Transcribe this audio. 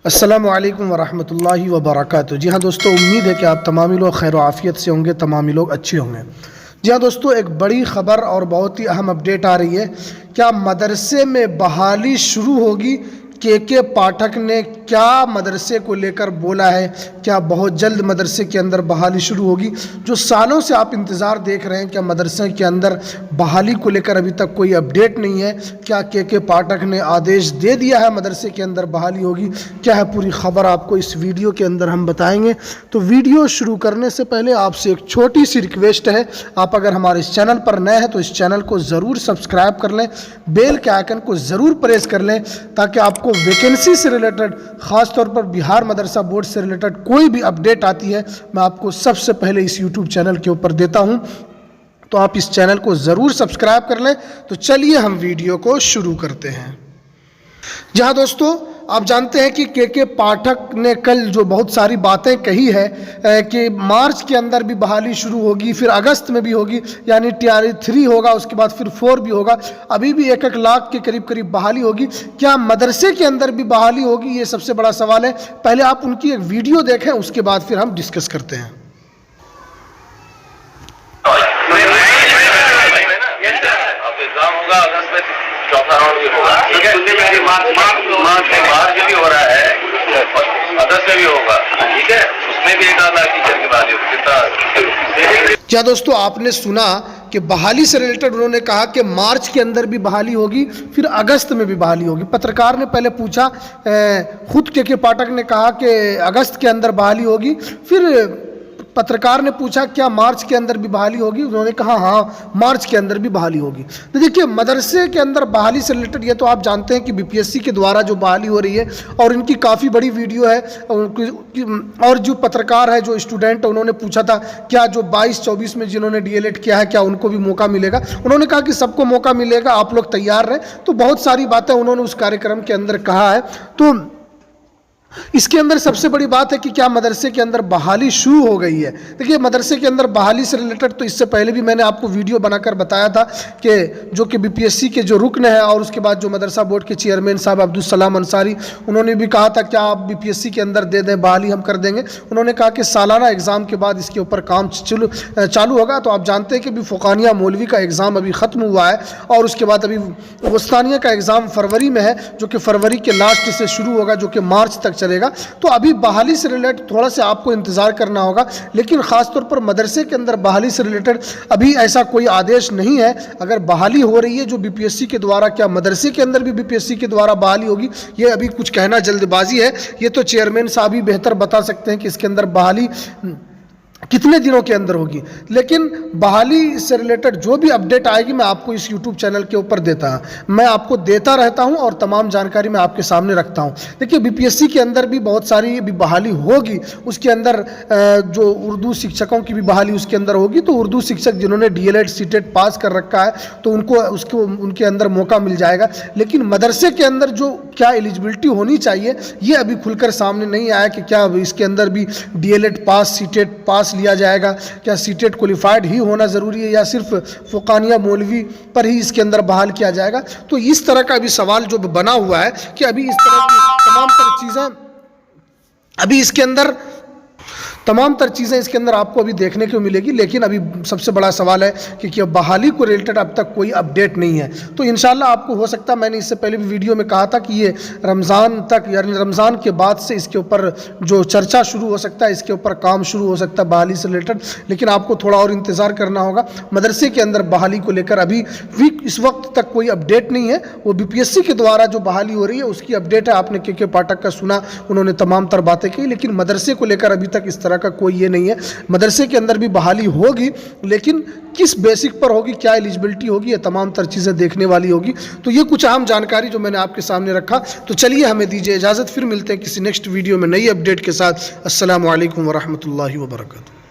अस्सलामु अलैकुम वरहमतुल्लाहि वबरकातुहू। जी हाँ दोस्तों, उम्मीद है कि आप तमामी लोग खैर आफ़ियत से होंगे, तमामी लोग अच्छे होंगे। जी हाँ दोस्तों, एक बड़ी ख़बर और बहुत ही अहम अपडेट आ रही है। क्या मदरसे में बहाली शुरू होगी? के पाठक ने क्या मदरसे को लेकर बोला है? क्या बहुत जल्द मदरसे के अंदर बहाली शुरू होगी? जो सालों से आप इंतज़ार देख रहे हैं, क्या मदरसे के अंदर बहाली को लेकर अभी तक कोई अपडेट नहीं है? क्या के पाठक ने आदेश दे दिया है मदरसे के अंदर बहाली होगी? क्या है पूरी खबर आपको इस वीडियो के अंदर हम बताएंगे। तो वीडियो शुरू करने से पहले आपसे एक छोटी सी रिक्वेस्ट है, आप अगर हमारे इस चैनल पर नए हैं तो इस चैनल को ज़रूर सब्सक्राइब कर लें, बेल के आइकन को ज़रूर प्रेस कर लें, ताकि आपको वैकेंसी से रिलेटेड, ख़ास तौर पर बिहार मदरसा बोर्ड से रिलेटेड कोई भी अपडेट आती है मैं आपको सबसे पहले इस यूट्यूब चैनल के ऊपर देता हूं। तो आप इस चैनल को ज़रूर सब्सक्राइब कर लें। तो चलिए हम वीडियो को शुरू करते हैं। जहां दोस्तों, आप जानते हैं कि के पाठक ने कल जो बहुत सारी बातें कही है कि मार्च के अंदर भी बहाली शुरू होगी, फिर अगस्त में भी होगी, यानी TRE 3 होगा, उसके बाद फिर 4 भी होगा, अभी भी 1-1 लाख के करीब करीब बहाली होगी। क्या मदरसे के अंदर भी बहाली होगी? ये सबसे बड़ा सवाल है। पहले आप उनकी एक वीडियो देखें, उसके बाद फिर हम डिस्कस करते हैं। चौथा राउंड भी होगा, ठीक है। मार्च भी हो रहा है, अगस्त में भी होगा, ठीक है। उसमें भी 1 लाख टीचर की बहाली होगी। क्या दोस्तों, आपने सुना कि बहाली से रिलेटेड उन्होंने कहा कि मार्च के अंदर भी बहाली होगी, फिर अगस्त में भी बहाली होगी। पत्रकार ने पहले पूछा, खुद के पाठक ने कहा कि अगस्त के अंदर बहाली होगी, फिर पत्रकार ने पूछा क्या मार्च के अंदर भी बहाली होगी? उन्होंने कहा हाँ, मार्च के अंदर भी बहाली होगी। तो देखिए, मदरसे के अंदर बहाली से रिलेटेड ये तो आप जानते हैं कि BPSC के द्वारा जो बहाली हो रही है, और इनकी काफ़ी बड़ी वीडियो है। और जो पत्रकार है, जो स्टूडेंट, उन्होंने पूछा था क्या जो 22-24 में जिन्होंने DLED किया है, क्या उनको भी मौका मिलेगा? उन्होंने कहा कि सबको मौका मिलेगा, आप लोग तैयार रहें। तो बहुत सारी बातें उन्होंने उस कार्यक्रम के अंदर कहा है। तो इसके अंदर सबसे बड़ी बात है कि क्या मदरसे के अंदर बहाली शुरू हो गई है। देखिए, मदरसे के अंदर बहाली से रिलेटेड तो इससे पहले भी मैंने आपको वीडियो बनाकर बताया था कि जो कि BPSC के जो रुकन है, और उसके बाद जो मदरसा बोर्ड के चेयरमैन साहब अब्दुल सलाम अंसारी, उन्होंने भी कहा था क्या आप BPSC के अंदर दे दें, बहाली हम कर देंगे। उन्होंने कहा कि सालाना एग्ज़ाम के बाद इसके ऊपर काम चालू होगा। तो आप जानते हैं कि अभी फ़ुकानिया मौलवी का एग्ज़ाम अभी ख़त्म हुआ है, और उसके बाद अभी वस्तानिया का एग्ज़ाम फरवरी में है, जो कि फरवरी के लास्ट से शुरू होगा, जो कि मार्च तक चलेगा। तो अभी बहाली से रिलेटेड थोड़ा सा आपको इंतजार करना होगा, लेकिन ख़ास तौर पर मदरसे के अंदर बहाली से रिलेटेड अभी ऐसा कोई आदेश नहीं है। अगर बहाली हो रही है जो BPSC के द्वारा, क्या मदरसे के अंदर भी BPSC के द्वारा बहाली होगी? ये अभी कुछ कहना जल्दबाजी है। ये तो चेयरमैन साहब ही बेहतर बता सकते हैं कि इसके अंदर बहाली कितने दिनों के अंदर होगी। लेकिन बहाली से रिलेटेड जो भी अपडेट आएगी मैं आपको इस YouTube चैनल के ऊपर मैं आपको देता रहता हूं, और तमाम जानकारी मैं आपके सामने रखता हूं। देखिए, BPSC के अंदर भी बहुत सारी भी बहाली होगी। उसके अंदर जो उर्दू शिक्षकों की भी बहाली उसके अंदर होगी। तो उर्दू शिक्षक जिन्होंने DLED CTET पास कर रखा है, तो उनके अंदर मौका मिल जाएगा। लेकिन मदरसे के अंदर जो क्या एलिजिबिलिटी होनी चाहिए, ये अभी खुलकर सामने नहीं आया कि क्या इसके अंदर भी DLED पास, CTET पास लिया जाएगा। क्या CTET क्वालिफाइड ही होना ज़रूरी है, या सिर्फ फ़ुकानिया मौलवी पर ही इसके अंदर बहाल किया जाएगा? तो इस तरह का अभी सवाल जो बना हुआ है कि अभी इस तरह की तमाम तर चीज़ें इसके अंदर आपको अभी देखने को मिलेगी। लेकिन अभी सबसे बड़ा सवाल है कि क्या बहाली को रिलेटेड अब तक कोई अपडेट नहीं है। तो इंशाल्लाह आपको हो सकता है, मैंने इससे पहले भी वीडियो में कहा था कि ये रमज़ान तक, यानी रमज़ान के बाद से इसके ऊपर जो चर्चा शुरू हो सकता है, इसके ऊपर काम शुरू हो सकता है बहाली से रिलेटेड। लेकिन आपको थोड़ा और इंतज़ार करना होगा। मदरसे के अंदर बहाली को लेकर अभी भी इस वक्त तक कोई अपडेट नहीं है। वो BPSC के द्वारा जो बहाली हो रही है उसकी अपडेट है। आपने के पाठक का सुना, उन्होंने तमाम तर बातें की, लेकिन मदरसे को लेकर अभी तक इस तरह का कोई ये नहीं है। मदरसे के अंदर भी बहाली होगी, लेकिन किस बेसिक पर होगी, क्या एलिजिबिलिटी होगी, ये तमाम तर चीज़ें देखने वाली होगी। तो ये कुछ अहम जानकारी जो मैंने आपके सामने रखा। तो चलिए, हमें दीजिए इजाज़त, फिर मिलते हैं किसी नेक्स्ट वीडियो में नई अपडेट के साथ। अस्सलामु अलैकुम वरहमतुल्लाहि वबरकातुहू।